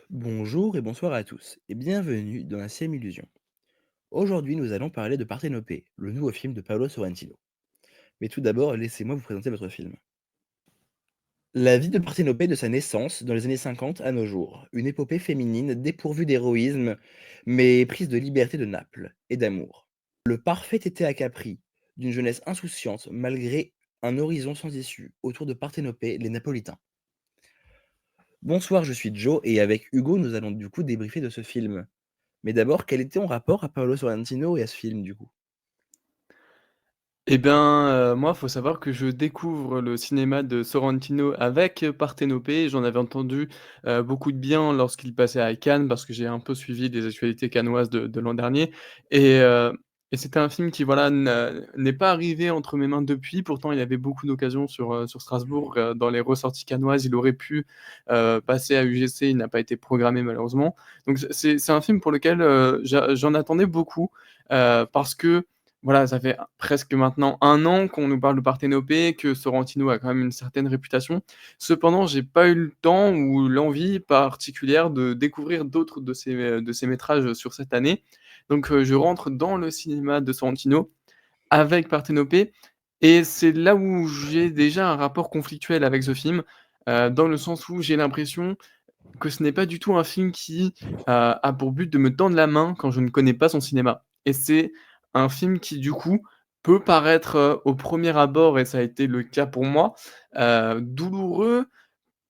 Bonjour et bonsoir à tous, et bienvenue dans la Sixième Illusion. Aujourd'hui, nous allons parler de Parthénopée, le nouveau film de Paolo Sorrentino. Mais tout d'abord, laissez-moi vous présenter votre film. La vie de Parthénopée de sa naissance, dans les années 50 à nos jours, une épopée féminine dépourvue d'héroïsme, mais prise de liberté de Naples et d'amour. Le parfait été à Capri, d'une jeunesse insouciante malgré un horizon sans issue, autour de Parthénopée, les Napolitains. Bonsoir, je suis Joe, et avec Hugo, nous allons du coup débriefer de ce film. Mais d'abord, quel était ton rapport à Paolo Sorrentino et à ce film, du coup? Eh bien, moi, faut savoir que je découvre le cinéma de Sorrentino avec, Parthénopée. J'en avais entendu, beaucoup de bien lorsqu'il passait à Cannes, parce que j'ai un peu suivi les actualités cannoises de l'an dernier et heu et c'était un film qui, voilà, n'est pas arrivé entre mes mains depuis. Pourtant, il y avait beaucoup d'occasions sur Strasbourg, dans les ressorties cannoises. Il aurait pu, passer à UGC, il n'a pas été programmé malheureusement. Donc c'est un film pour lequel, j'en attendais beaucoup, parce que voilà, ça fait presque maintenant 1 an qu'on nous parle de Parthénopée, que Sorrentino a quand même une certaine réputation. Cependant, j'ai pas eu le temps ou l'envie particulière de découvrir d'autres de ses métrages sur cette année. Donc, je rentre dans le cinéma de Sorrentino avec Parthénopée et c'est là où j'ai déjà un rapport conflictuel avec ce film, dans le sens où j'ai l'impression que ce n'est pas du tout un film qui, a pour but de me tendre la main quand je ne connais pas son cinéma et c'est un film qui, du coup, peut paraître, au premier abord et ça a été le cas pour moi, douloureux,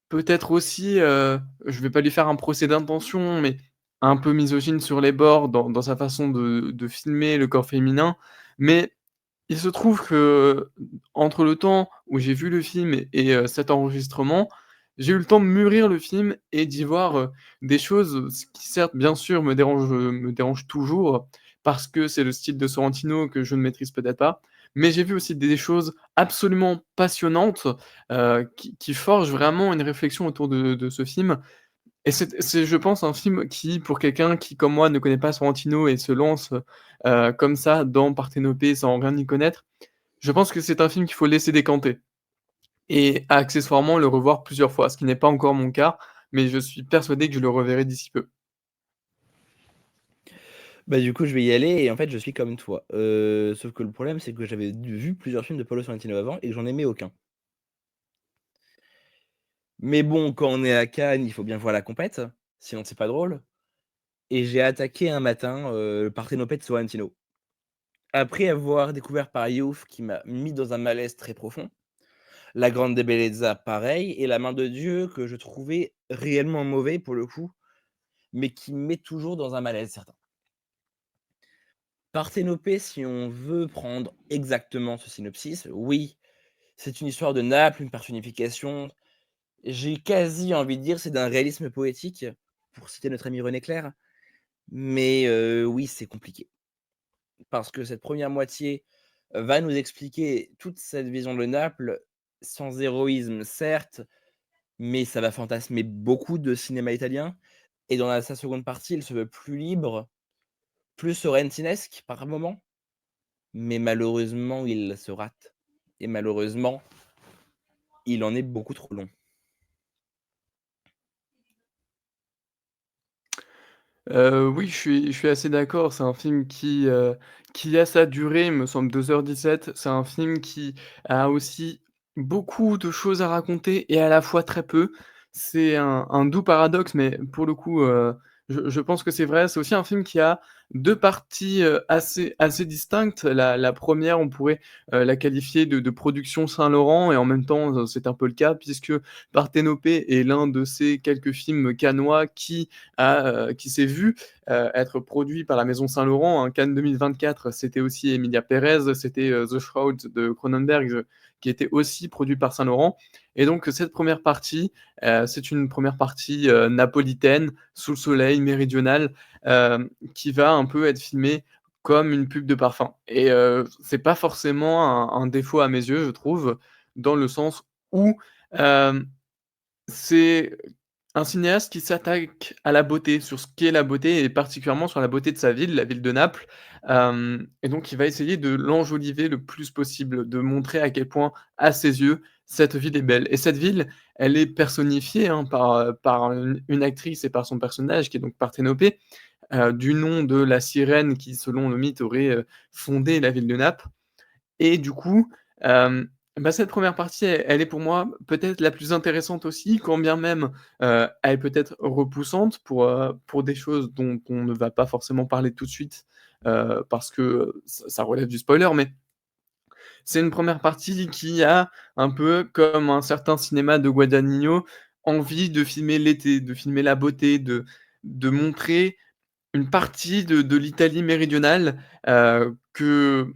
peut-être aussi, je vais pas lui faire un procès d'intention, mais un peu misogyne sur les bords dans sa façon de filmer le corps féminin. Mais il se trouve que, entre le temps où j'ai vu le film et cet enregistrement, j'ai eu le temps de mûrir le film et d'y voir, des choses, qui certes, bien sûr, me dérangent toujours, parce que c'est le style de Sorrentino que je ne maîtrise peut-être pas. Mais j'ai vu aussi des choses absolument passionnantes, qui forgent vraiment une réflexion autour de ce film et c'est je pense un film qui, pour quelqu'un qui, comme moi, ne connaît pas Sorrentino et se lance, comme ça dans Parthénopée sans rien y connaître, je pense que c'est un film qu'il faut laisser décanter et accessoirement le revoir plusieurs fois, ce qui n'est pas encore mon cas, mais je suis persuadé que je le reverrai d'ici peu. Bah, du coup, je vais y aller et en fait, je suis comme toi. Sauf que le problème, c'est que j'avais vu plusieurs films de Paolo Sorrentino avant et que j'en aimais aucun. Mais bon, quand on est à Cannes, il faut bien voir la compète, sinon c'est pas drôle. Et j'ai attaqué un matin, Parthénopée de Sorrentino. Après avoir découvert Paris Ouf qui m'a mis dans un malaise très profond, La Grande Bellezza pareil et La Main de Dieu que je trouvais réellement mauvais pour le coup, mais qui me met toujours dans un malaise certain. Parthénopée, si on veut prendre exactement ce synopsis, oui, c'est une histoire de Naples, une personnification. J'ai quasi envie de dire, c'est d'un réalisme poétique, pour citer notre ami René Clair. Mais oui, c'est compliqué. Parce que cette première moitié va nous expliquer toute cette vision de Naples, sans héroïsme certes, mais ça va fantasmer beaucoup de cinéma italien. Et dans sa seconde partie, il se veut plus libre, plus sorrentinesque par moments. Mais malheureusement, il se rate et malheureusement, il en est beaucoup trop long. Oui, je suis assez d'accord. C'est un film qui a sa durée, il me semble 2h17. C'est un film qui a aussi beaucoup de choses à raconter et à la fois très peu. C'est un doux paradoxe, mais pour le coup, je pense que c'est vrai. C'est aussi un film qui a 2 parties, assez distinctes. La 1re, on pourrait, la qualifier de production Saint-Laurent et en même temps, c'est un peu le cas puisque Parthénopée est l'un de ces quelques films cannois qui s'est vu, être produit par la maison Saint-Laurent, hein. Cannes 2024, c'était aussi Emilia Pérez, c'était, The Shroud de Cronenberg, qui était aussi produit par Saint-Laurent et donc cette première partie, c'est une première partie, napolitaine, sous le soleil, méridionale, qui va un peu être filmée comme une pub de parfum et c'est pas forcément un défaut à mes yeux, je trouve, dans le sens où, hem, c'est un cinéaste qui s'attaque à la beauté, sur ce qu'est la beauté et particulièrement sur la beauté de sa ville, la ville de Naples, et donc il va essayer de l'enjoliver le plus possible, de montrer à quel point, à ses yeux, cette ville est belle et cette ville, elle est personnifiée, hein, par une actrice et par son personnage qui est donc Parthénopée, du nom de la sirène qui, selon le mythe, aurait, fondé la ville de Naples et du coup, hem, bah, cette première partie, elle est pour moi peut-être la plus intéressante aussi, quand bien même, elle peut être repoussante pour des choses dont on ne va pas forcément parler tout de suite, parce que ça relève du spoiler, mais c'est une première partie qui a, un peu comme un certain cinéma de Guadagnino, envie de filmer l'été, de filmer la beauté, de montrer une partie de l'Italie méridionale, que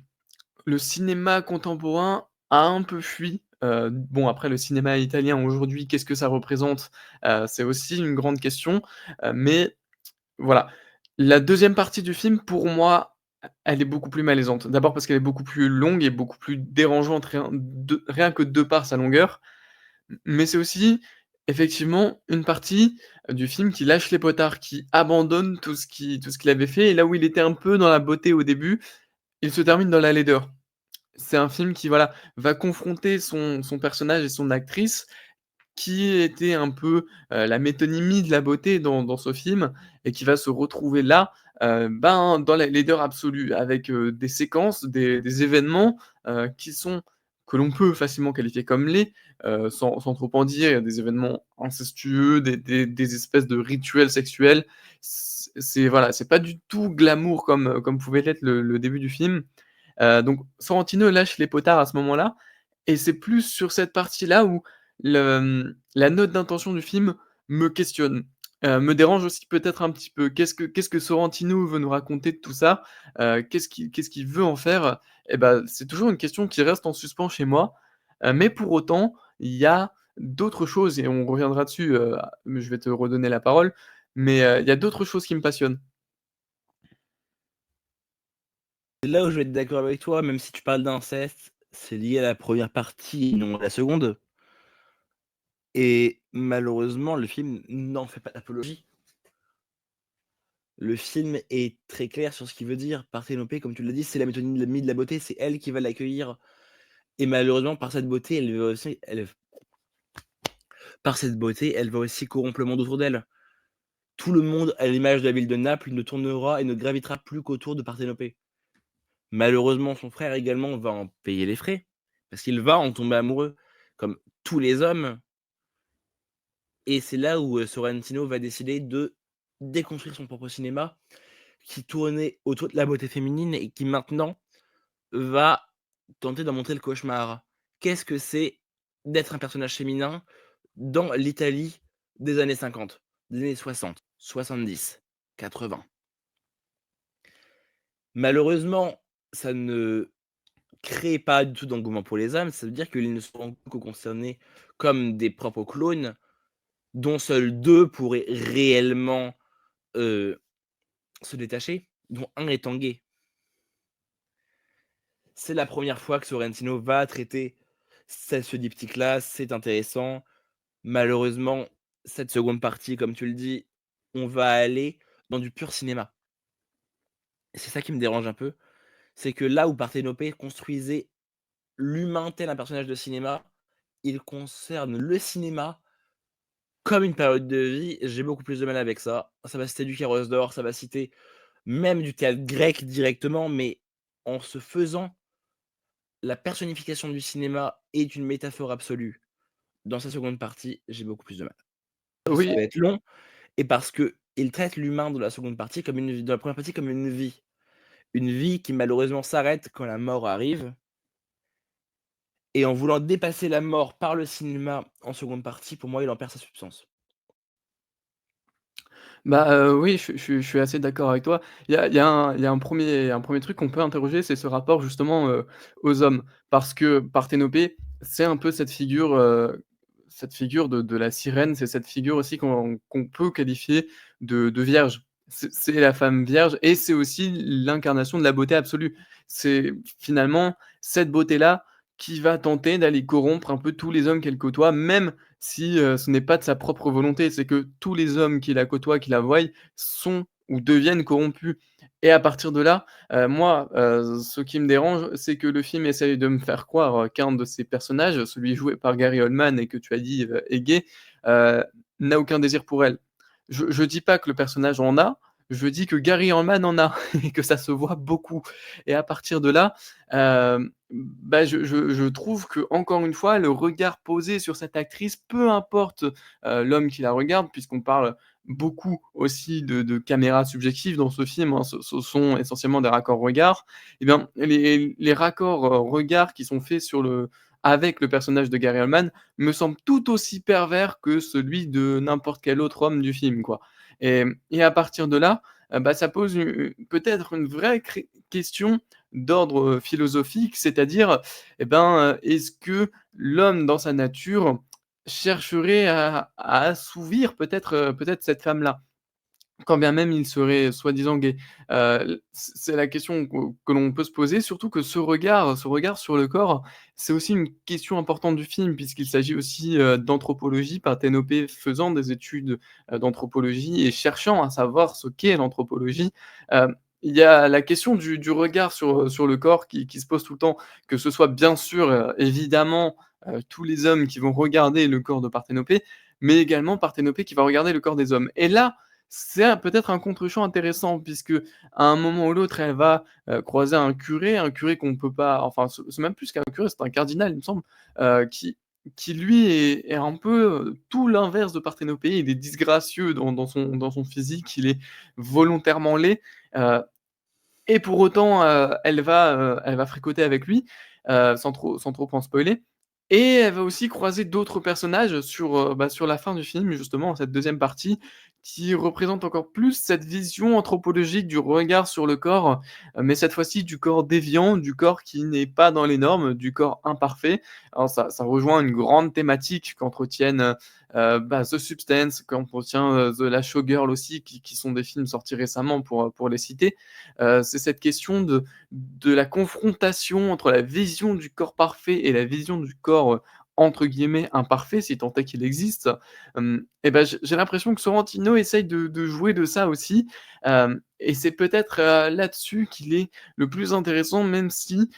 le cinéma contemporain a un peu fui. Bon après le cinéma italien aujourd'hui, qu'est-ce que ça représente? C'est aussi une grande question, mais voilà. La deuxième partie du film, pour moi, elle est beaucoup plus malaisante. D'abord parce qu'elle est beaucoup plus longue et beaucoup plus dérangeante rien que de par sa longueur, mais c'est aussi effectivement une partie du film qui lâche les potards, qui abandonne tout ce qu'il avait fait et là où il était un peu dans la beauté au début, il se termine dans la laideur. C'est un film qui, voilà, va confronter son personnage et son actrice qui était un peu, la métonymie de la beauté dans ce film et qui va se retrouver là, ben, dans la laideur absolue avec, des séquences, des événements, qui sont que l'on peut facilement qualifier comme laids, sans trop en dire. Des événements incestueux, des espèces de rituels sexuels. C'est voilà, c'est pas du tout glamour comme pouvait l'être le début du film. Donc Sorrentino lâche les potards à ce moment-là et c'est plus sur cette partie-là où la note d'intention du film me questionne, me dérange aussi peut-être un petit peu. Qu'est-ce que Sorrentino veut nous raconter de tout ça? Qu'est-ce qu'il veut en faire? Et bah, c'est toujours une question qui reste en suspens chez moi, mais pour autant, il y a d'autres choses et on reviendra dessus, je vais te redonner la parole, mais il y a d'autres choses qui me passionnent. C'est là où je vais être d'accord avec toi, même si tu parles d'inceste, c'est lié à la première partie et non à la seconde. Et malheureusement, le film n'en fait pas l'apologie. Le film est très clair sur ce qu'il veut dire. Parthénopée, comme tu l'as dit, c'est la métonymie de la beauté, c'est elle qui va l'accueillir. Et malheureusement, par cette beauté, elle va aussi corrompre le monde autour d'elle. Tout le monde, à l'image de la ville de Naples, ne tournera et ne gravitera plus qu'autour de Parthénopée. Malheureusement, son frère également va en payer les frais, parce qu'il va en tomber amoureux, comme tous les hommes. Et c'est là où Sorrentino va décider de déconstruire son propre cinéma, qui tournait autour de la beauté féminine et qui maintenant va tenter d'en montrer le cauchemar. Qu'est-ce que c'est d'être un personnage féminin dans l'Italie des années 50, des années 60, 70, 80? Malheureusement, ça ne crée pas du tout d'engouement pour les hommes. Ça veut dire qu'ils ne seront que concernés comme des propres clones, dont seuls 2 pourraient réellement, heu, se détacher, dont un étant gay. C'est la première fois que Sorrentino va traiter ce diptyque-là, c'est intéressant. Malheureusement, cette seconde partie, comme tu le dis, on va aller dans du pur cinéma. Et c'est ça qui me dérange un peu, c'est que là où Parthénopée construisait l'humain tel un personnage de cinéma, il concerne le cinéma comme une période de vie. J'ai beaucoup plus de mal avec ça. Ça va citer du Kéros d'or, ça va citer même du théâtre grec directement, mais en se faisant la personnification du cinéma est une métaphore absolue. Dans sa seconde partie, j'ai beaucoup plus de mal. Ça Oui. va être long et parce qu'il traite l'humain dans la seconde partie comme une vie dans la première partie comme une vie. Une vie qui malheureusement s'arrête quand la mort arrive et en voulant dépasser la mort par le cinéma en seconde partie, pour moi, il en perd sa substance. Bah, oui, je suis assez d'accord avec toi. Il y a un 1er truc qu'on peut interroger, c'est ce rapport justement, aux hommes. Parce que Parthénopée, c'est un peu cette figure de la sirène, c'est cette figure aussi qu'on peut qualifier de vierge. C'est la femme vierge et c'est aussi l'incarnation de la beauté absolue. C'est finalement cette beauté-là qui va tenter d'aller corrompre un peu tous les hommes qu'elle côtoie, même si, ce n'est pas de sa propre volonté, c'est que tous les hommes qui la côtoient, qui la voient, sont ou deviennent corrompus et à partir de là, moi, ce qui me dérange, c'est que le film essaye de me faire croire, qu'un de ces personnages, celui joué par Gary Oldman et que tu as dit, est gay, heu, n'a aucun désir pour elle. Je dis pas que le personnage en a, je dis que Gary Oldman en a et que ça se voit beaucoup et à partir de là, bah, je trouve que encore une fois, le regard posé sur cette actrice, peu importe, l'homme qui la regarde, puisqu'on parle beaucoup aussi de caméras subjectives dans ce film, hein, ce sont essentiellement des raccords regards. Et bien, les raccords, regards qui sont faits avec le personnage de Gary Oldman me semblent tout aussi pervers que celui de n'importe quel autre homme du film, quoi. Et à partir de là, bah, ça pose peut-être une vraie question d'ordre, philosophique, c'est-à-dire, eh ben, est-ce que l'homme dans sa nature chercherait à assouvir peut-être cette femme-là? Quand bien même il serait soi-disant gay. C'est la question que l'on peut se poser, surtout que ce regard sur le corps, c'est aussi une question importante du film puisqu'il s'agit aussi, d'anthropologie, Parthénopée faisant des études, d'anthropologie et cherchant à savoir ce qu'est l'anthropologie. Il y a la question du regard sur le corps qui se pose tout le temps, que ce soit bien sûr, évidemment, tous les hommes qui vont regarder le corps de Parthénopée, mais également Parthénopée qui va regarder le corps des hommes. Et là, c'est peut-être un contre-champ intéressant puisque à un moment ou l'autre, elle va, croiser un curé qu'on ne peut pas enfin, c'est même plus qu'un curé, c'est un cardinal, il me semble, qui lui est un peu, tout l'inverse de Parthénopée. Il est disgracieux dans son physique, il est volontairement laid, heu et pour autant, elle va fricoter avec lui, sans trop en spoiler et elle va aussi croiser d'autres personnages sur la fin du film, justement, cette deuxième partie, qui représente encore plus cette vision anthropologique du regard sur le corps, mais cette fois-ci du corps déviant, du corps qui n'est pas dans les normes, du corps imparfait. Alors ça rejoint une grande thématique qu'entretiennent, bah, The Substance, qu'entretient, The Last Showgirl aussi, qui sont des films sortis récemment pour les citer. C'est cette question de la confrontation entre la vision du corps parfait et la vision du corps, entre guillemets «imparfait», si tant est qu'il existe. Et ben, j'ai l'impression que Sorrentino essaye de jouer de ça aussi, et c'est peut-être, là-dessus qu'il est le plus intéressant, même si,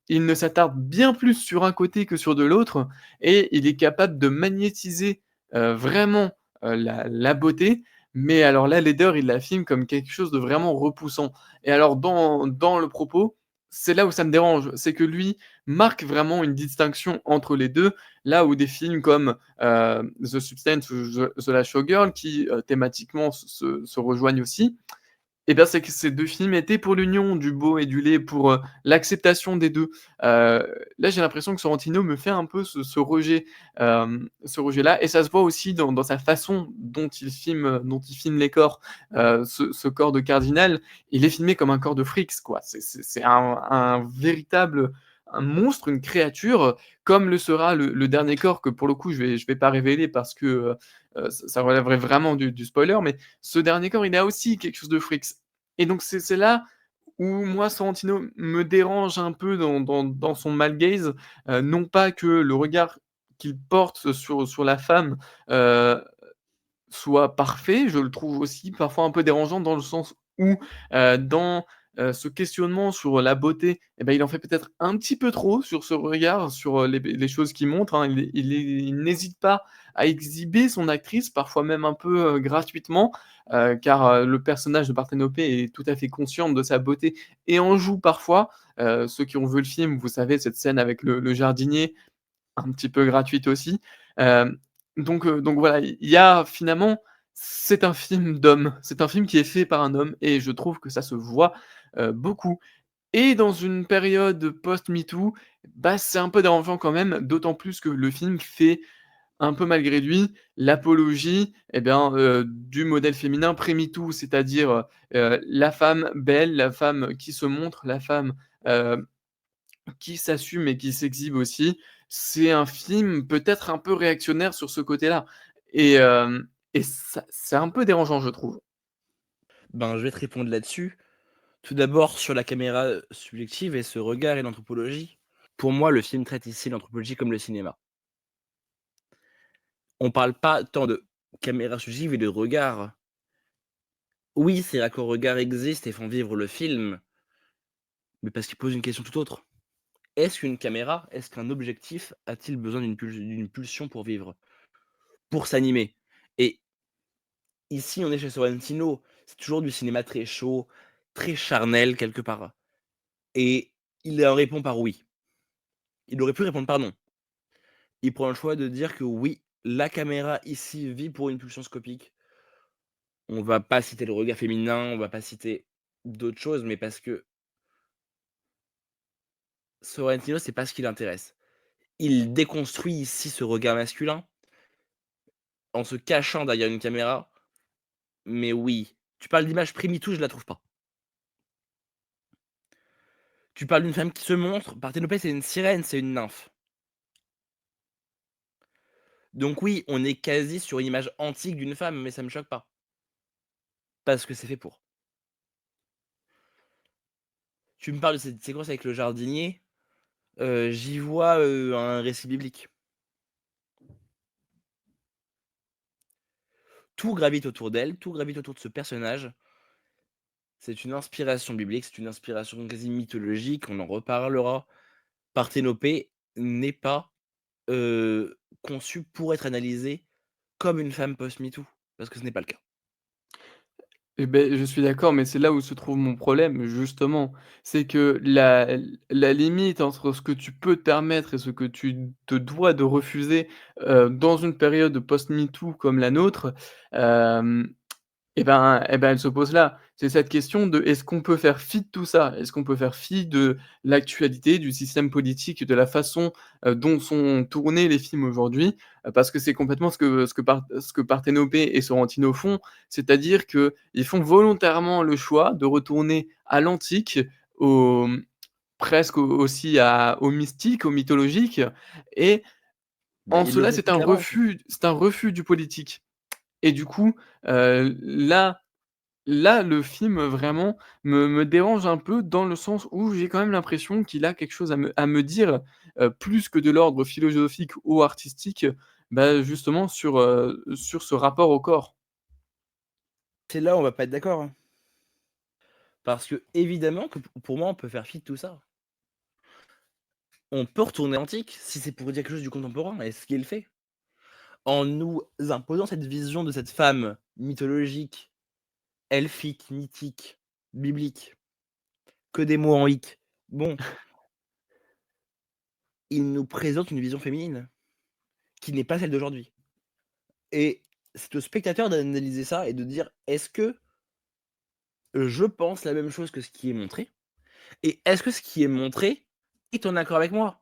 il ne s'attarde bien plus sur un côté que sur de l'autre et il est capable de magnétiser, vraiment, la beauté, mais alors là, Leder, il la filme comme quelque chose de vraiment repoussant. Et alors dans le propos, c'est là où ça me dérange, c'est que lui marque vraiment une distinction entre les 2, là où des films comme, The Substance ou The Last Showgirl qui, thématiquement se rejoignent aussi, et bien, c'est que ces 2 films étaient pour l'union du beau et du laid, pour, l'acceptation des 2. Là, j'ai l'impression que Sorrentino me fait un peu ce rejet-là et ça se voit aussi dans sa façon dont il filme les corps. Ce corps de cardinal, il est filmé comme un corps de Phrix, quoi. C'est un véritable un monstre, une créature, comme le sera le dernier corps que pour le coup je vais pas révéler parce que, ça relèverait vraiment du spoiler, mais ce dernier corps, il a aussi quelque chose de Freaks et donc c'est là où moi Sorrentino me dérange un peu dans son male gaze, non pas que le regard qu'il porte sur la femme, heu, soit parfait. Je le trouve aussi parfois un peu dérangeant dans le sens où, dans, ce questionnement sur la beauté et ben, il en fait peut-être un petit peu trop sur ce regard, sur, les choses qu'il montre, hein. Il n'hésite pas à exhiber son actrice, parfois même un peu, gratuitement, car, le personnage de Parthénopée est tout à fait consciente de sa beauté et en joue parfois. Ceux qui ont vu le film, vous savez cette scène avec le jardinier un petit peu gratuite aussi. Hem, donc voilà, il y a finalement c'est un film d'homme, c'est un film qui est fait par un homme et je trouve que ça se voit, beaucoup et dans une période post-MeToo, bah, c'est un peu dérangeant quand même, d'autant plus que le film fait un peu malgré lui l'apologie et bien, du modèle féminin pré-MeToo, c'est-à-dire, la femme belle, la femme qui se montre, la femme, heu qui s'assume et qui s'exhibe aussi. C'est un film peut-être un peu réactionnaire sur ce côté-là et ça c'est un peu dérangeant, je trouve. Ben, je vais te répondre là-dessus. Tout d'abord sur la caméra, subjective et ce regard et l'anthropologie. Pour moi, le film traite ici l'anthropologie comme le cinéma. On parle pas tant de caméra subjective et de regard, Oui, ces raccords-regards existent et font vivre le film, mais parce qu'ils posent une question tout autre. Est-ce qu'un objectif a-t-il besoin d'une pulsion pour vivre? Pour s'animer? Et ici, on est chez Sorrentino, c'est toujours du cinéma très chaud, très charnel quelque part et il en répond par oui. Il aurait pu répondre par non. Il prend le choix de dire que oui, la caméra ici vit pour une pulsion scopique. On va pas citer le regard féminin, on va pas citer d'autres choses, mais parce que Sorrentino, c'est pas ce qui l'intéresse. Il déconstruit ici ce regard masculin en se cachant derrière une caméra, mais oui, tu parles d'image primitive, je la trouve pas. Tu parles d'une femme qui se montre, Parthénope, c'est une sirène, c'est une nymphe. Donc oui, on est quasi sur une image antique d'une femme, mais ça me choque pas. Parce que c'est fait pour. Tu me parles de cette séquence avec le jardinier, j'y vois, un récit biblique. Tout gravite autour d'elle, tout gravite autour de ce personnage. C'est une inspiration biblique, c'est une inspiration quasi mythologique, on en reparlera. Parthénope n'est pas, conçue pour être analysée comme une femme post-MeToo, parce que ce n'est pas le cas. Eh beh, je suis d'accord, mais c'est là où se trouve mon problème, justement. C'est que la limite entre ce que tu peux te permettre et ce que tu te dois de refuser, dans une période post-MeToo comme la nôtre, hem elle se pose là. C'est cette question de: est-ce qu'on peut faire fi de tout ça? Est-ce qu'on peut faire fi de l'actualité, du système politique, de la façon, dont sont tournés les films aujourd'hui? Parce que c'est complètement ce que Parthénope et Sorrentino font, c'est-à-dire qu'ils font volontairement le choix de retourner à l'antique, au presque aussi au mystique, au mythologique et Bah, en il le cela, fait très clairement. c'est un refus du politique et du coup, là, le film vraiment me dérange un peu dans le sens où j'ai quand même l'impression qu'il a quelque chose à me dire, plus que de l'ordre philosophique ou artistique, bah, justement sur ce rapport au corps. C'est là où on va pas être d'accord, hein. Parce que évidemment que pour moi, on peut faire fi de tout ça. On peut retourner à l'antique si c'est pour dire quelque chose du contemporain et ce qu'il fait. En nous imposant cette vision de cette femme mythologique, elfique, mythique, biblique, que des mots en hic. Bon, il nous présente une vision féminine qui n'est pas celle d'aujourd'hui et c'est au spectateur d'analyser ça et de dire: «Est-ce que je pense la même chose que ce qui est montré? Et est-ce que ce qui est montré est en accord avec moi?»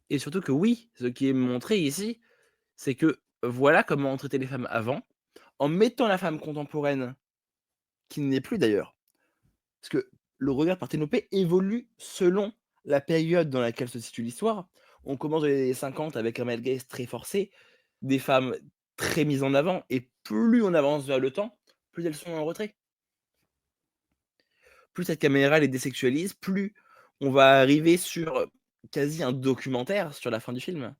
Et surtout que oui, ce qui est montré ici, c'est que voilà comment on traitait les femmes avant, en mettant la femme contemporaine, qui ne l'est plus d'ailleurs. Parce que le regard de Parthénope évolue selon la période dans laquelle se situe l'histoire. On commence dans les années 50 avec un male gaze très forcé, des femmes très mises en avant et plus on avance vers le temps, plus elles sont en retrait. Plus cette caméra les désexualise, plus on va arriver sur, quasi un documentaire sur la fin du film.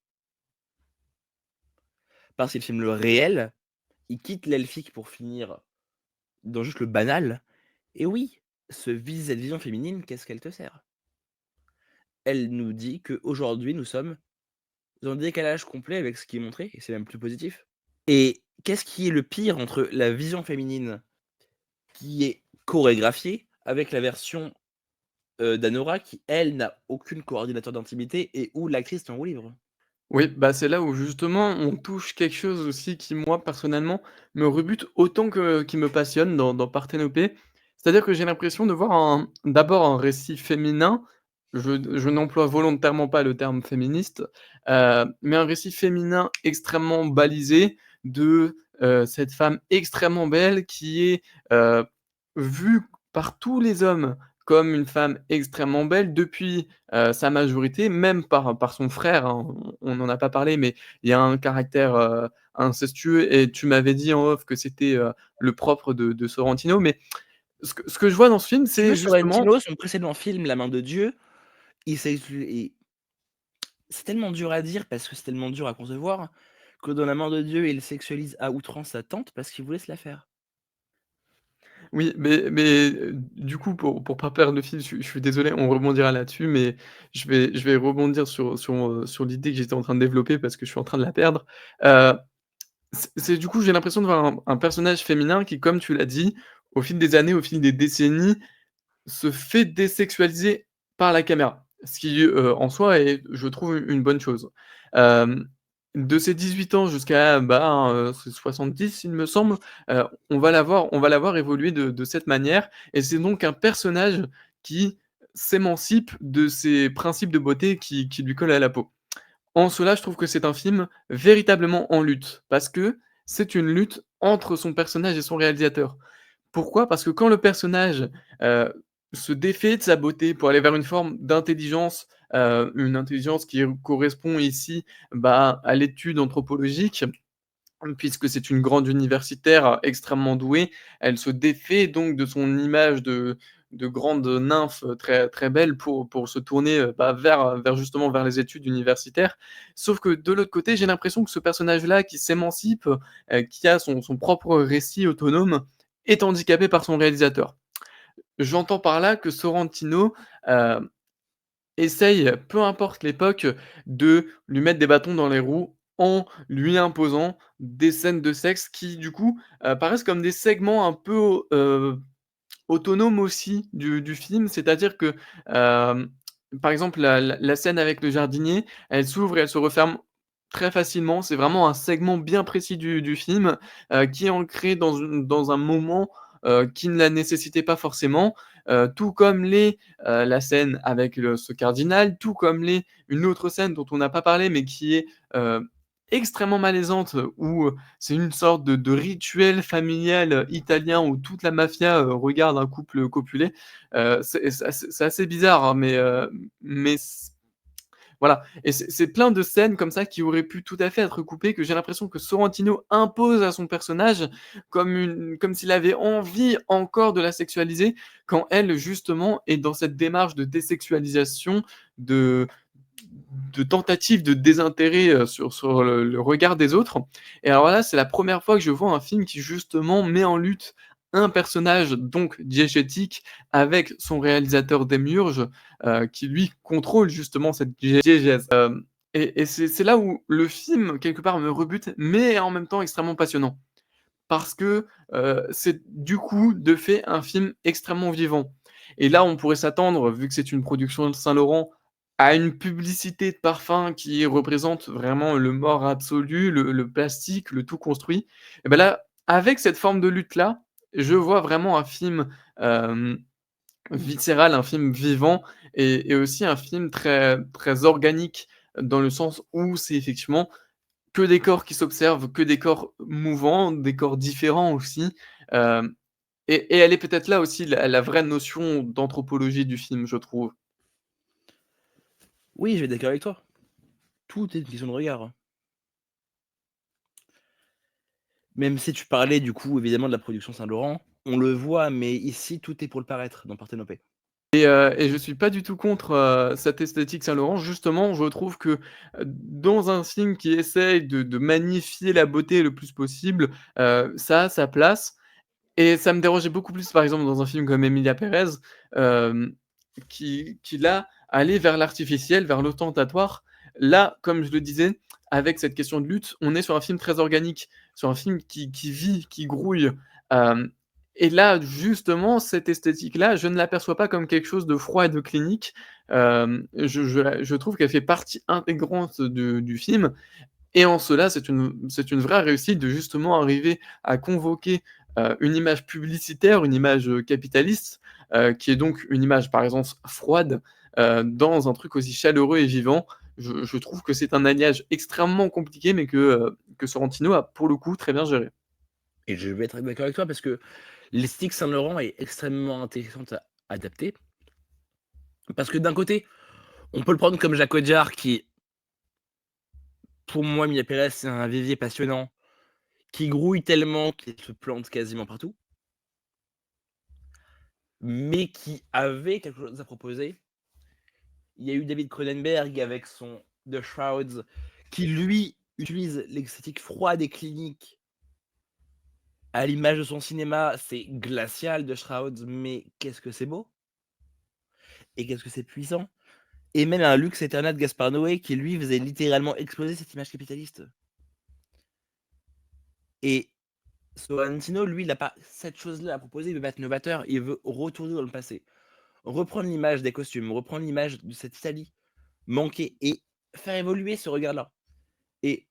Parce qu'il filme le réel, il quitte l'elfique pour finir dans juste le banal et oui, cette vision féminine, qu'est-ce qu'elle te sert? Elle nous dit qu'aujourd'hui, nous sommes en décalage complet avec ce qui est montré et c'est même plus positif. Et qu'est-ce qui est le pire entre la vision féminine qui est chorégraphiée avec la version, d'Anora qui, elle, n'a aucune coordinateur d'intimité et où l'actrice est en roue libre? Oui, bah, c'est là où justement on touche quelque chose aussi qui moi personnellement me rebute autant que qui me passionne dans Parthénope. C'est-à-dire que j'ai l'impression de voir d'abord un récit féminin, je n'emploie volontairement pas le terme féministe, mais un récit féminin extrêmement balisé de, cette femme extrêmement belle qui est, heu, vue par tous les hommes comme une femme extrêmement belle depuis sa majorité, même par son frère, hein, on n'en a pas parlé, mais il y a un caractère, incestueux et tu m'avais dit en off que c'était, le propre de Sorrentino, mais ce que je vois dans ce film, Si tu c'est veux, justement Sorrentino, son précédent film, La main de Dieu, il s'est et c'est tellement dur à dire parce que c'est tellement dur à concevoir, que dans La main de Dieu, il sexualise à outrance sa tante parce qu'il voulait se la faire. Oui, mais du coup, pour pas perdre le fil, je suis désolé, on rebondira là-dessus, mais je vais rebondir sur l'idée que j'étais en train de développer parce que je suis en train de la perdre. Heu, c'est du coup, j'ai l'impression de voir un personnage féminin qui, comme tu l'as dit, au fil des années, au fil des décennies, se fait désexualiser par la caméra. Ce qui, en soi est, je trouve, une bonne chose. Hem, de ses 18 ans jusqu'à, ses 70, il me semble, on va la voir évoluer de cette manière et c'est donc un personnage qui s'émancipe de ces principes de beauté qui lui collent à la peau. En cela, je trouve que c'est un film véritablement en lutte, parce que c'est une lutte entre son personnage et son réalisateur. Pourquoi? Parce que quand le personnage, heu, se défait de sa beauté pour aller vers une forme d'intelligence, une intelligence qui correspond ici, à l'étude anthropologique, puisque c'est une grande universitaire extrêmement douée, elle se défait donc de son image de grande nymphe très très belle pour se tourner, vers justement vers les études universitaires. Sauf que de l'autre côté, j'ai l'impression que ce personnage-là qui s'émancipe, qui a son propre récit autonome, est handicapé par son réalisateur. J'entends par là que Sorrentino, heu essaye, peu importe l'époque, de lui mettre des bâtons dans les roues en lui imposant des scènes de sexe qui, du coup, paraissent comme des segments un peu, autonomes aussi du film. C'est-à-dire que, hem, par exemple, la scène avec le jardinier, elle s'ouvre et elle se referme très facilement. C'est vraiment un segment bien précis du film, qui est ancré dans un moment, qui ne la nécessitait pas forcément, tout comme la scène avec ce cardinal, tout comme une autre scène dont on n'a pas parlé, mais qui est, extrêmement malaisante, où, c'est une sorte de rituel familial, italien où toute la mafia, regarde un couple copuler. C'est assez bizarre, hein, mais voilà et c'est plein de scènes comme ça qui auraient pu tout à fait être coupées, que j'ai l'impression que Sorrentino impose à son personnage comme s'il avait envie encore de la sexualiser, quand elle, justement, est dans cette démarche de désexualisation, de tentative de désintérêt, sur le regard des autres et alors là, c'est la première fois que je vois un film qui justement met en lutte un personnage donc diégétique avec son réalisateur démiurge, qui lui contrôle justement cette diégèse, et c'est là où le film quelque part me rebute, mais en même temps extrêmement passionnant. Parce que, c'est du coup, de fait, un film extrêmement vivant et là, on pourrait s'attendre, vu que c'est une production de Saint-Laurent, à une publicité de parfum qui représente vraiment le mort absolu, le plastique, le tout construit et bah, là, avec cette forme de lutte-là, je vois vraiment un film, hem, viscéral, un film vivant et aussi un film très très organique, dans le sens où c'est effectivement que des corps qui s'observent, que des corps mouvants, des corps différents aussi, hem et elle est peut-être là aussi la vraie notion d'anthropologie du film, je trouve. Oui, je vais être d'accord avec toi. Tout est une question de regard, hein. Même si tu parlais du coup évidemment de la production Saint-Laurent, on le voit, mais ici tout est pour le paraître dans Parthénopée. Et je suis pas du tout contre, cette esthétique Saint-Laurent. Justement, je trouve que, dans un film qui essaye de magnifier la beauté le plus possible, ça a sa place et ça me dérangeait beaucoup plus, par exemple, dans un film comme Emilia Pérez, hem, qui là, allait vers l'artificiel, vers l'ostentatoire. Là, comme je le disais, avec cette question de lutte, on est sur un film très organique, sur un film qui vit, qui grouille, hem et là, justement, cette esthétique-là, je ne l'aperçois pas comme quelque chose de froid et de clinique. Je trouve qu'elle fait partie intégrante du film et en cela, c'est une vraie réussite de justement arriver à convoquer, une image publicitaire, une image, capitaliste, qui est donc une image par essence froide, dans un truc aussi chaleureux et vivant. Je trouve que c'est un alliage extrêmement compliqué, mais que Sorrentino a pour le coup très bien géré. Et je vais être d'accord avec toi parce que l'esthétique Saint-Laurent est extrêmement intéressante à adapter. Parce que d'un côté, on peut le prendre comme Jacques Audiard qui, pour moi, Mia Pérez, c'est un vivier passionnant, qui grouille tellement qu'il se plante quasiment partout, mais qui avait quelque chose à proposer. Il y a eu David Cronenberg avec son The Shrouds, qui lui utilise l'esthétique froide et clinique À l'image de son cinéma, c'est glacial de Shroud, mais qu'est-ce que c'est beau et qu'est-ce que c'est puissant! Et même un Lux Aeterna de Gaspar Noé qui lui faisait littéralement exploser cette image capitaliste. Et Sorrentino, lui, il a pas cette chose-là à proposer, il veut pas être novateur, il veut retourner dans le passé. Reprendre l'image des costumes, reprendre l'image de cette Italie manquée et faire évoluer ce regard-là. Et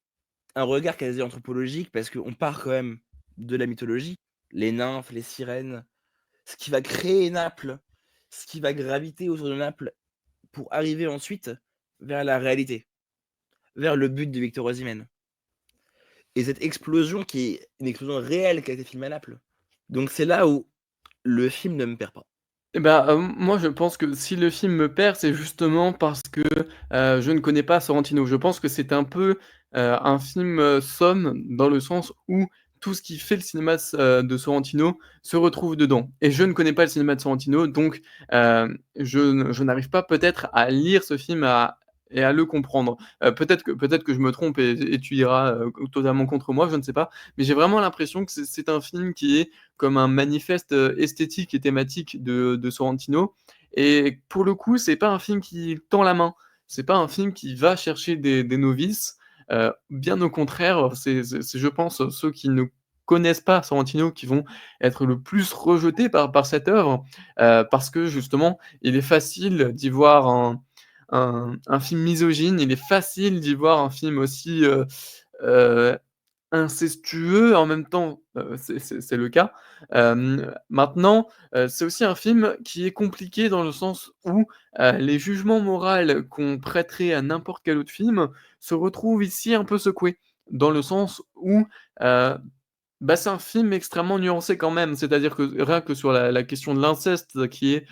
un regard quasi anthropologique parce qu'on part quand même de la mythologie, les nymphes, les sirènes, ce qui va créer Naples, ce qui va graviter autour de Naples pour arriver ensuite vers la réalité, vers le but de Victor Osimhen. Et cette explosion qui est une explosion réelle qui a été filmée à Naples. Donc c'est là où le film ne me perd pas. Et bah, moi je pense que si le film me perd, c'est justement parce que, je ne connais pas Sorrentino. Je pense que c'est un peu, un film, somme dans le sens où tout ce qui fait le cinéma de Sorrentino se retrouve dedans et je ne connais pas le cinéma de Sorrentino donc je n'arrive pas peut-être à lire ce film et à le comprendre. Peut-être que je me trompe et tu iras, totalement contre moi, je ne sais pas, mais j'ai vraiment l'impression que c'est un film qui est comme un manifeste, esthétique et thématique de Sorrentino et pour le coup, c'est pas un film qui tend la main. C'est pas un film qui va chercher des novices, bien au contraire, c'est je pense, ceux qui ne connaissent pas Sorrentino qui vont être le plus rejetés par cette œuvre, parce que justement, il est facile d'y voir un film misogyne, il est facile d'y voir un film aussi, heu incestueux, en même temps, c'est le cas. Maintenant, c'est aussi un film qui est compliqué dans le sens où, les jugements moraux qu'on prêterait à n'importe quel autre film se retrouvent ici un peu secoués. Dans le sens où, heu, bah, c'est un film extrêmement nuancé quand même. C'est-à-dire que rien que sur la question de l'inceste qui est,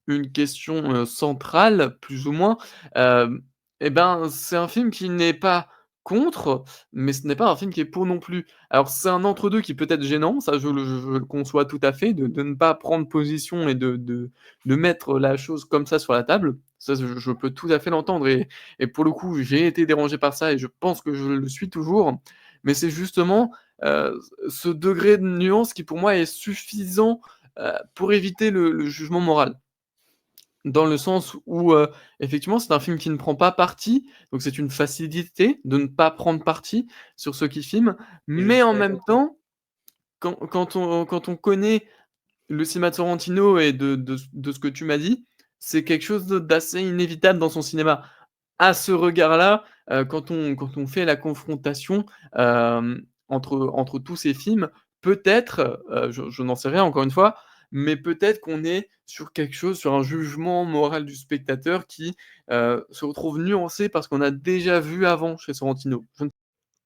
une question, centrale plus ou moins, hem et ben, c'est un film qui n'est pas contre, mais ce n'est pas un film qui est pour non plus. Alors c'est un entre-deux qui peut être gênant, ça je le conçois tout à fait, de ne pas prendre position et de mettre la chose comme ça sur la table. Ça je peux tout à fait l'entendre et pour le coup, j'ai été dérangé par ça et je pense que je le suis toujours. Mais c'est justement, ce degré de nuance qui pour moi est suffisant, pour éviter le jugement moral. Dans le sens où, effectivement, c'est un film qui ne prend pas parti, donc c'est une facilité de ne pas prendre parti sur ceux qui filment, Et je mais suis en d'accord même avec toi. temps, quand on connaît le cinéma de Sorrentino et de ce que tu m'as dit, c'est quelque chose d'assez inévitable dans son cinéma. À ce regard-là, quand on fait la confrontation, entre tous ces films, peut-être, je n'en sais rien encore une fois, mais peut-être qu'on est sur quelque chose, sur un jugement moral du spectateur qui, se retrouve nuancé parce qu'on a déjà vu avant chez Sorrentino. Je ne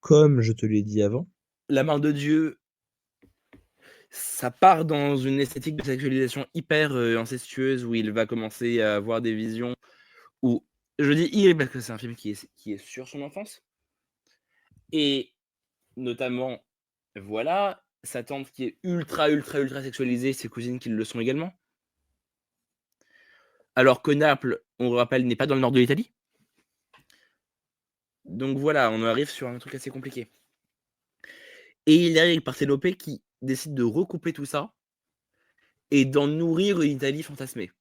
Comme je te l'ai dit avant, La main de Dieu, ça part dans une esthétique de sexualisation hyper, incestueuse où il va commencer à avoir des visions où je dis «il» parce que c'est un film qui est sur son enfance et notamment, voilà, sa tante qui est ultra, ultra, ultra sexualisée, ses cousines qui le sont également. Alors que Naples, on le rappelle, n'est pas dans le nord de l'Italie. Donc voilà, on arrive sur un truc assez compliqué. Et il arrive Partenope qui décide de recouper tout ça et d'en nourrir une Italie fantasmée.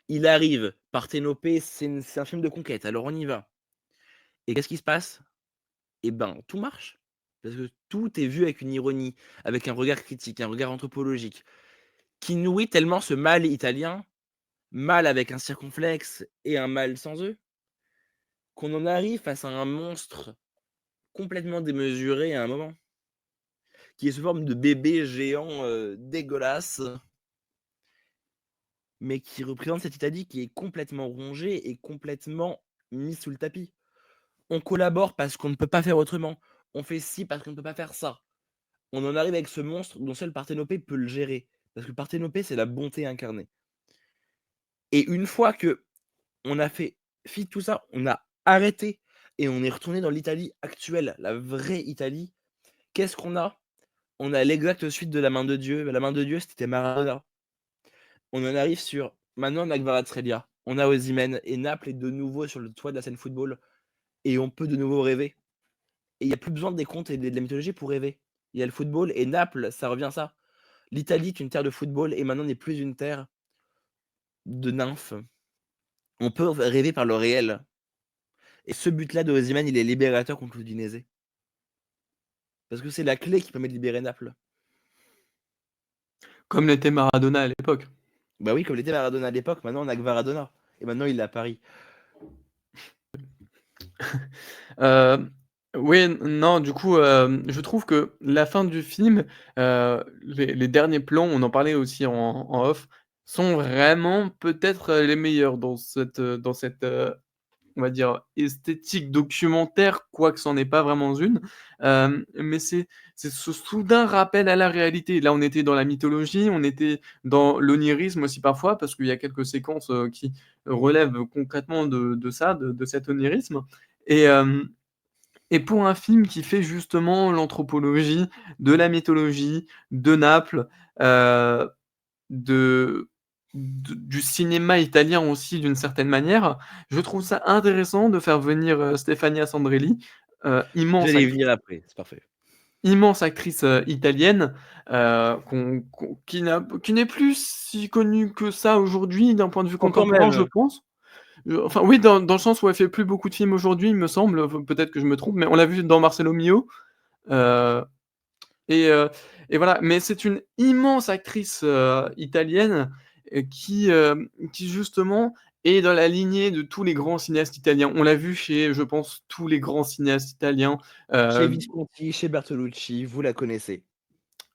Il arrive, Partenope, c'est un film de conquête, alors on y va. Et qu'est-ce qui se passe? Et ben, tout marche. Parce que tout est vu avec une ironie, avec un regard critique, un regard anthropologique, qui nourrit tellement ce mal italien, mal avec un circonflexe et un mal sans eux, qu'on en arrive face à un monstre complètement démesuré à un moment, qui est sous forme de bébé géant, dégueulasse, mais qui représente cette Italie qui est complètement rongée et complètement mise sous le tapis. On collabore parce qu'on ne peut pas faire autrement. On fait ci parce qu'on ne peut pas faire ça. On en arrive avec ce monstre dont seul Parthénope peut le gérer. Parce que Parthénope, c'est la bonté incarnée. Et une fois que on a fait fi de tout ça, on a arrêté et on est retourné dans l'Italie actuelle, la vraie Italie. Qu'est-ce qu'on a? On a l'exacte suite de La main de Dieu. La main de Dieu, c'était Maradona. On en arrive sur maintenant on a Kvaratskhelia, on a Osimhen et Naples est de nouveau sur le toit de la scène football et on peut de nouveau rêver. Et il y a plus besoin des contes et de la mythologie pour rêver. il y a le football et Naples, ça revient à ça. L'Italie est une terre de football et maintenant n'est plus une terre de nymphes. On peut rêver par le réel et ce but-là de Osimhen, il est libérateur contre l'Udinese. Parce que c'est la clé qui permet de libérer Naples. Comme l'était Maradona à l'époque. Bah oui, comme l'était Maradona à l'époque, maintenant on a que Maradona et maintenant il est à Paris. Heu, oui, non, du coup, je trouve que la fin du film, les derniers plans, on en parlait aussi en off, sont vraiment peut-être, les meilleurs dans cette, on va dire, esthétique documentaire, quoique c'en est pas vraiment une. Mais c'est ce soudain rappel à la réalité. Là, on était dans la mythologie, on était dans l'onirisme aussi parfois, parce qu'il y a quelques séquences, qui relèvent concrètement de ça, de cet onirisme et hem et pour un film qui fait justement l'anthropologie de la mythologie, de Naples, heu, de du cinéma italien aussi d'une certaine manière, je trouve ça intéressant de faire venir, Stefania Sandrelli, immense J'allais y actrice venir après, c'est parfait. immense actrice, italienne, qui n'est plus si connue que ça aujourd'hui d'un point de vue Oh quand contemporain, je même! pense. Enfin oui, dans le sens où elle fait plus beaucoup de films aujourd'hui, il me semble, peut-être que je me trompe, mais on l'a vu dans Marcello Mio, heu et heu et voilà. Mais c'est une immense actrice, italienne, qui justement est dans la lignée de tous les grands cinéastes italiens. On l'a vu chez, je pense, tous les grands cinéastes italiens, Chez heu, Visconti, chez Bertolucci, vous la connaissez.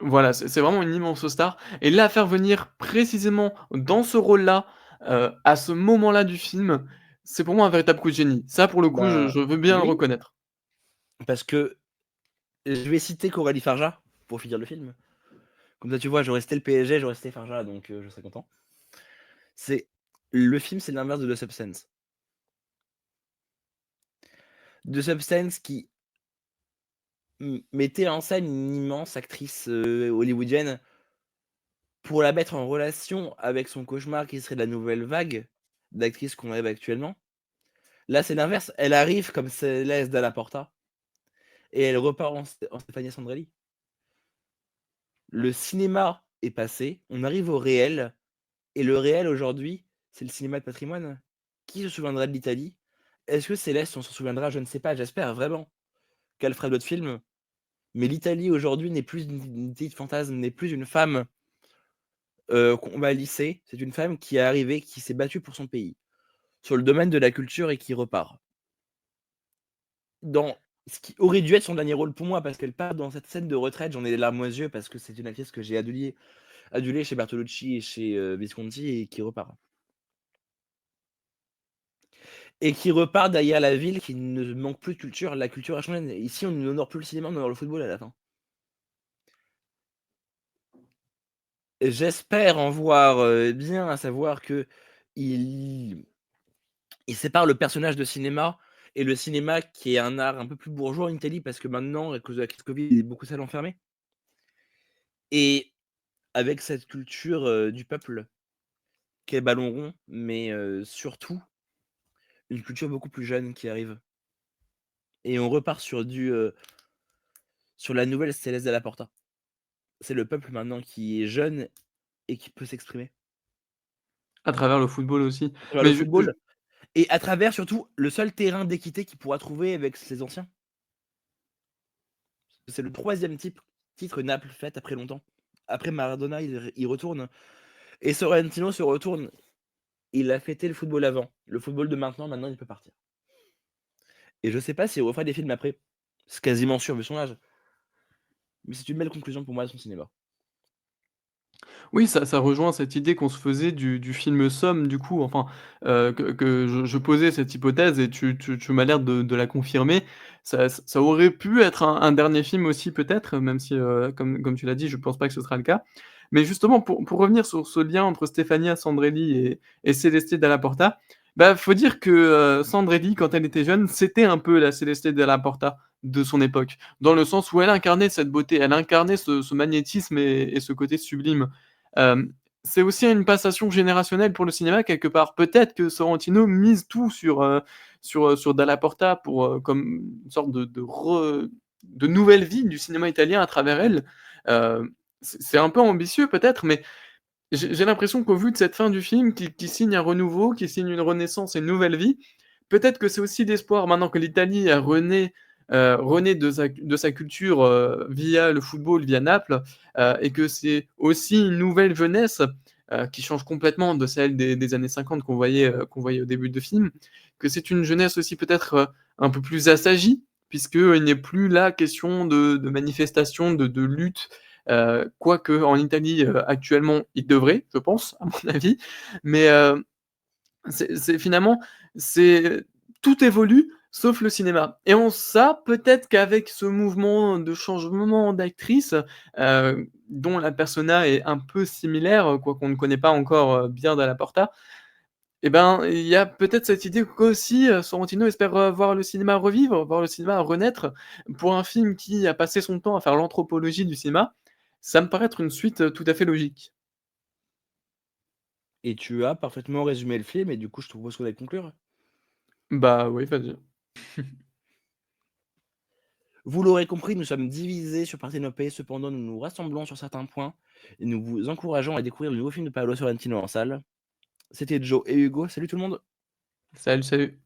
voilà, c'est vraiment une immense star et la faire venir précisément dans ce rôle-là, à ce moment-là du film, c'est pour moi un véritable coup de génie. Ça, pour le coup, je Ben je veux bien le oui, reconnaître. parce que je vais citer Coralie Farja pour finir le film. Comme ça, tu vois, j'aurais cité le PSG, j'aurais cité Farja, donc je serais content. C'est le film, c'est l'inverse de The Substance. The Substance qui mettait en scène une immense actrice, hollywoodienne pour la mettre en relation avec son cauchemar qui serait la nouvelle vague d'actrices qu'on rêve actuellement. Là, c'est l'inverse. Elle arrive comme Céleste Dalla Porta et elle repart en Stefania Sandrelli. Le cinéma est passé, on arrive au réel et le réel aujourd'hui, c'est le cinéma de patrimoine. Qui se souviendra de l'Italie? Est-ce que Céleste, on s'en souviendra? Je ne sais pas, j'espère vraiment qu'elle fera d'autres films. Mais l'Italie aujourd'hui n'est plus une Italie de fantasme, n'est plus une femme, qu'on va lisser. C'est une femme qui est arrivée, qui s'est battue pour son pays, sur le domaine de la culture et qui repart. Dans ce qui aurait dû être son dernier rôle pour moi, parce qu'elle part dans cette scène de retraite, j'en ai les larmes aux yeux parce que c'est une actrice que j'ai adulée chez Bertolucci et chez, Visconti et qui repart. Et qui repart derrière la ville qui ne manque plus de culture. La culture a changé. Ici, on n'honore plus le cinéma, on honore le football à la fin. Et j'espère en voir, bien, à savoir qu'il il sépare le personnage de cinéma et le cinéma qui est un art un peu plus bourgeois en Italie parce que maintenant, à cause de la crise Covid, il y a beaucoup de salles enfermées. Et avec cette culture, du peuple qu'est Ballon Rond, mais surtout une culture beaucoup plus jeune qui arrive. Et on repart sur la nouvelle Céleste Dalla Porta. C'est le peuple maintenant qui est jeune et qui peut s'exprimer. À travers le football aussi. À travers le Mais je football et à travers surtout le seul terrain d'équité qu'il pourra trouver avec ses anciens. C'est le 3e titre Naples fête après longtemps. Après Maradona, il retourne et Sorrentino se retourne. Il a fêté le football avant. Le football de maintenant, il peut partir. Et je sais pas s'il refera des films après. C'est quasiment sûr vu son âge. Mais c'est une belle conclusion pour moi de son cinéma. Oui, ça rejoint cette idée qu'on se faisait du film Somme du coup, enfin, que je posais cette hypothèse et tu m'as l'air de la confirmer. Ça aurait pu être un dernier film aussi peut-être, même si, comme tu l'as dit, je pense pas que ce sera le cas. Mais justement pour revenir sur ce lien entre Stefania Sandrelli et Celeste Dalla Porta, bah, faut dire que, Sandrelli quand elle était jeune, c'était un peu la Celeste Dalla Porta de son époque. Dans le sens où elle incarnait cette beauté, elle incarnait ce magnétisme et ce côté sublime. C'est aussi une passation générationnelle pour le cinéma quelque part. Peut-être que Sorrentino mise tout sur Dalla Porta pour, comme une sorte de nouvelle vie du cinéma italien à travers elle. C'est un peu ambitieux peut-être, mais j'ai l'impression qu'au vu de cette fin du film qui signe un renouveau, qui signe une renaissance et une nouvelle vie, peut-être que c'est aussi d'espoir maintenant que l'Italie a renaît de sa culture, via le football, via Naples, et que c'est aussi une nouvelle jeunesse, qui change complètement de celle des années 50 qu'on voyait au début de film. Que c'est une jeunesse aussi peut-être, un peu plus assagie, puisqu'il n'est plus là question de manifestation, de lutte, quoique en Italie, actuellement, il devrait, je pense, à mon avis. Mais, c'est finalement, c'est tout évolue sauf le cinéma et en ça, peut-être qu'avec ce mouvement de changement d'actrice, dont la persona est un peu similaire, quoiqu'on ne connaît pas encore, bien Dalla Porta, et ben, il y a peut-être cette idée qu'aussi, Sorrentino espère, voir le cinéma revivre, voir le cinéma renaître. Pour un film qui a passé son temps à faire l'anthropologie du cinéma, ça me paraît être une suite, tout à fait logique. Et tu as parfaitement résumé le film et du coup, je te propose qu'on aille conclure. Bah, oui, vas-y. Vous l'aurez compris, nous sommes divisés sur Parthénopée, cependant nous nous rassemblons sur certains points et nous vous encourageons à découvrir le nouveau film de Paolo Sorrentino en salle. C'était Joe et Hugo, salut tout le monde! Salut, salut.